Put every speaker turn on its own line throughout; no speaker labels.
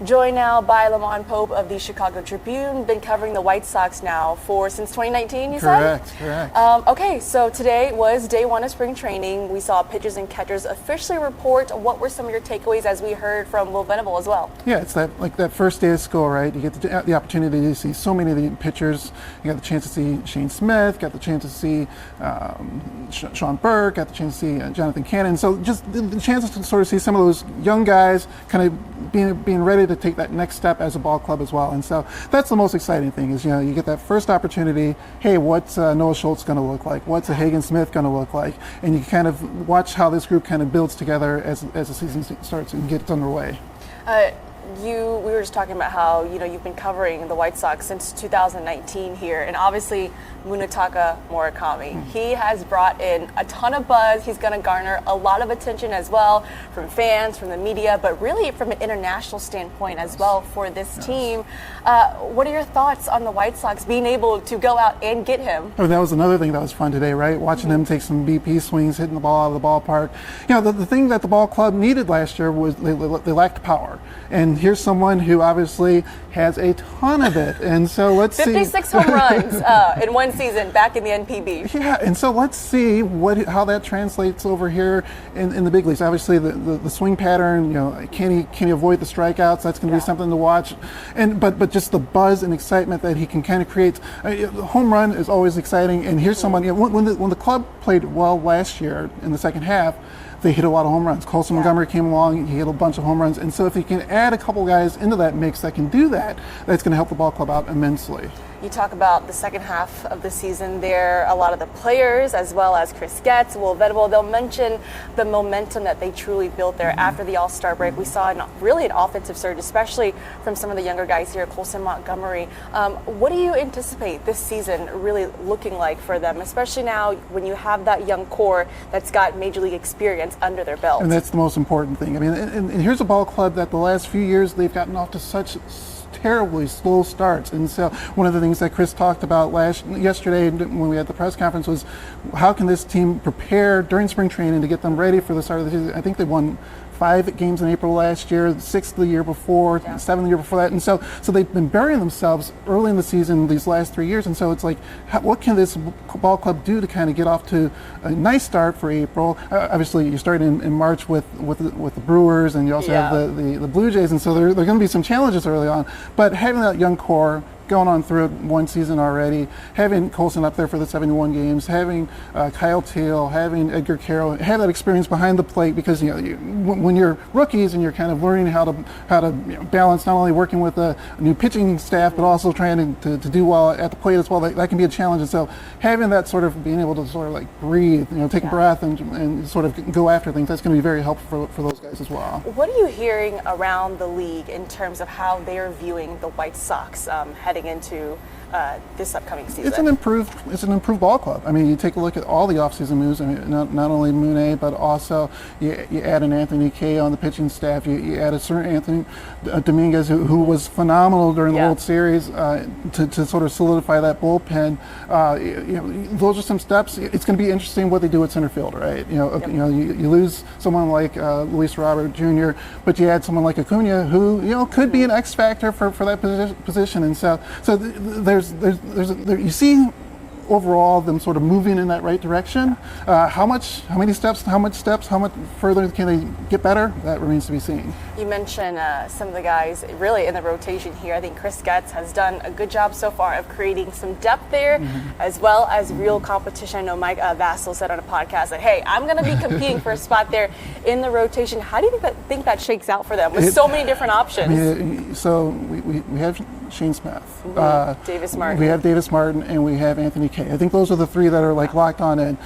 Joined now by Lamond Pope of the Chicago Tribune. Been covering the White Sox now since 2019, you said?
Correct.
Okay, so today was day one of spring training. We saw pitchers and catchers officially report. What were some of your takeaways, as we heard from Will Venable as well?
Yeah, it's that first day of school, right? You get the opportunity to see so many of the pitchers. You got the chance to see Shane Smith, got the chance to see Sean Burke, got the chance to see Jonathan Cannon. So just the chance to sort of see some of those young guys kind of being ready to take that next step as a ball club as well. And so that's the most exciting thing is, you get that first opportunity. Hey, what's Noah Schultz going to look like? What's a Hagen Smith going to look like? And you kind of watch how this group kind of builds together as the season starts and gets underway.
We were just talking about how, you've been covering the White Sox since 2019 here, and obviously Munitaka Murakami. He has brought in a ton of buzz. He's going to garner a lot of attention as well from fans, from the media, but really from an international standpoint as well for this team. What are your thoughts on the White Sox being able to go out and get him?
Oh, that was another thing that was fun today, right? Watching him take some BP swings, hitting the ball out of the ballpark. The thing that the ball club needed last year was they lacked power. And here's someone who obviously has a ton of it. And so let's
56
see.
56 home runs in one season back in the NPB.
Yeah, and so let's see how that translates over here in the big leagues. Obviously, the swing pattern, can he avoid the strikeouts? That's going to be something to watch. But just the buzz and excitement that he can kind of create. Home run is always exciting. And here's someone, when the club played well last year in the second half, they hit a lot of home runs. Colson Montgomery came along, he hit a bunch of home runs. And so if you can add a couple guys into that mix that can do that, that's going to help the ball club out immensely.
You talk about the second half of the season there, a lot of the players, as well as Chris Getz, Will Venable, they'll mention the momentum that they truly built there after the All-Star break. We saw really an offensive surge, especially from some of the younger guys here, Colson Montgomery. What do you anticipate this season really looking like for them, especially now when you have that young core that's got Major League experience under their belt?
And that's the most important thing. I mean, and here's a ball club that the last few years they've gotten off to such terribly slow starts. And so one of the things that Chris talked about yesterday when we had the press conference was how can this team prepare during spring training to get them ready for the start of the season. I think they won 5 games in April last year, 6 the year before, 7 the year before that. And so they've been burying themselves early in the season these last 3 years. And so it's like, what can this ball club do to kind of get off to a nice start for April? Obviously, you start in March with the Brewers, and you also have the Blue Jays. And so there are going to be some challenges early on. But having that young core going on through one season already, having Colson up there for the 71 games, having Kyle Teal, having Edgar Carroll, have that experience behind the plate, because when you're rookies and you're kind of learning how to balance not only working with a new pitching staff but also trying to do well at the plate as well, that can be a challenge. And so having that sort of being able to sort of like breathe, take a breath and sort of go after things, that's going to be very helpful for those guys as well.
What are you hearing around the league in terms of how they're viewing the White Sox heading into this upcoming season?
It's an improved ball club. I mean, you take a look at all the offseason moves. I mean, not only Mune, but also you add an Anthony Kay on the pitching staff. You add a certain Anthony Dominguez who was phenomenal during the World Series to sort of solidify that bullpen. Those are some steps. It's going to be interesting what they do at center field, right? You lose someone like Luis Robert Jr., but you add someone like Acuna who could be an X factor for that position. And so you see overall them sort of moving in that right direction. How much further can they get better? That remains to be seen.
You mentioned some of the guys really in the rotation here. I think Chris Getz has done a good job so far of creating some depth there, as well as real competition. I know Mike Vassell said on a podcast that, hey, I'm going to be competing for a spot there in the rotation. How do you think that shakes out for them with so many different options?
I mean, so we have Shane Smith,
Davis Martin.
We have Davis Martin, and we have Anthony Kay. I think those are the three that are locked on in.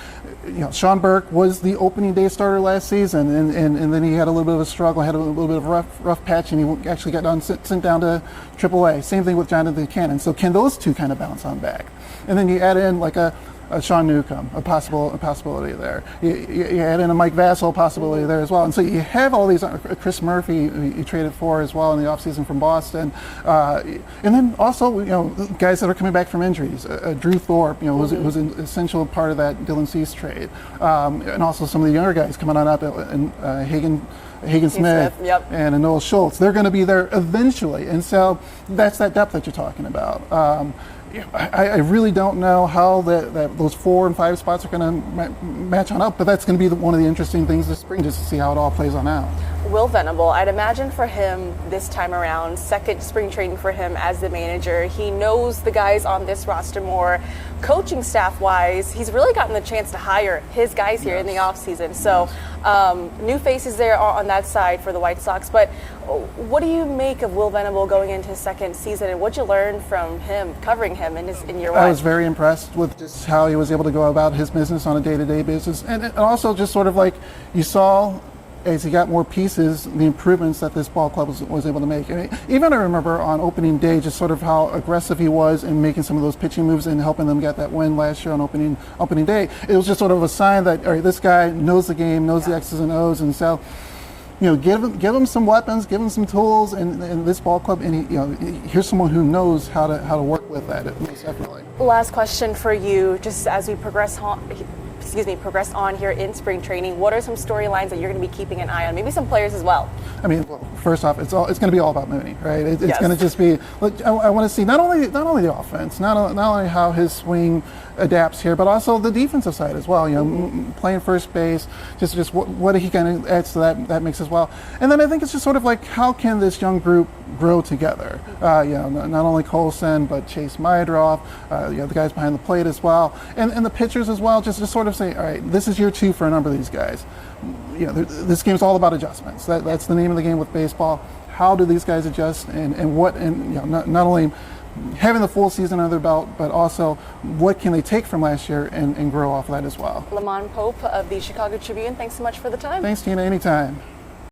Sean Burke was the opening day starter last season, and then he had a little bit of a struggle, had a little bit of a rough patch, and he actually got sent down to AAA. Same thing with Jonathan Cannon. So can those two kind of bounce on back? And then you add in like a Sean Newcomb, a possibility there. You add in a Mike Vassell possibility there as well. And so you have all these, Chris Murphy, you traded for as well in the offseason from Boston. And then also, guys that are coming back from injuries. Drew Thorpe, was an essential part of that Dylan Cease trade. And also some of the younger guys coming on up, and Hagen Hagen Smith,
yep.
and a Noah Schultz. They're going to be there eventually, and so that's that depth that you're talking about. I really don't know how that those 4 and 5 spots are going to match on up, but that's going to be one of the interesting things this spring, just to see how it all plays on out.
Will Venable, I'd imagine for him this time around, second spring training for him as the manager. He knows the guys on this roster more. Coaching staff-wise, he's really gotten the chance to hire his guys here in the offseason. So new faces there on that side for the White Sox. But what do you make of Will Venable going into his second season, and what'd you learn from him, covering him in year 1?
I was very impressed with just how he was able to go about his business on a day-to-day basis. And also just sort of like you saw as he got more pieces, the improvements that this ball club was able to make. I mean, even I remember on opening day just sort of how aggressive he was in making some of those pitching moves and helping them get that win last year on opening day. It was just sort of a sign that, all right, this guy knows the game, knows the X's and O's, and so, give him some weapons, give him some tools, and this ball club, and here's someone who knows how to work with that, most definitely.
Last question for you, just as we progress on here in spring training, what are some storylines that you're going to be keeping an eye on? Maybe some players as well. I
mean, first off, it's going to be all about Mooney, right? It's going to just be. I want to see not only the offense, not only how his swing adapts here, but also the defensive side as well. Playing first base, just what he kind of adds to that mix as well. And then I think it's just sort of like, how can this young group grow together? Not only Colson, but Chase Mydroff, the guys behind the plate as well, and the pitchers as well. Just sort of say, all right, this is year 2 for a number of these guys. This game's all about adjustments. That's the name of the game with baseball. How do these guys adjust, and not only having the full season under their belt, but also what can they take from last year and grow off of that as well.
Lamond Pope of the Chicago Tribune, thanks so much for the time.
Thanks, Tina. Anytime.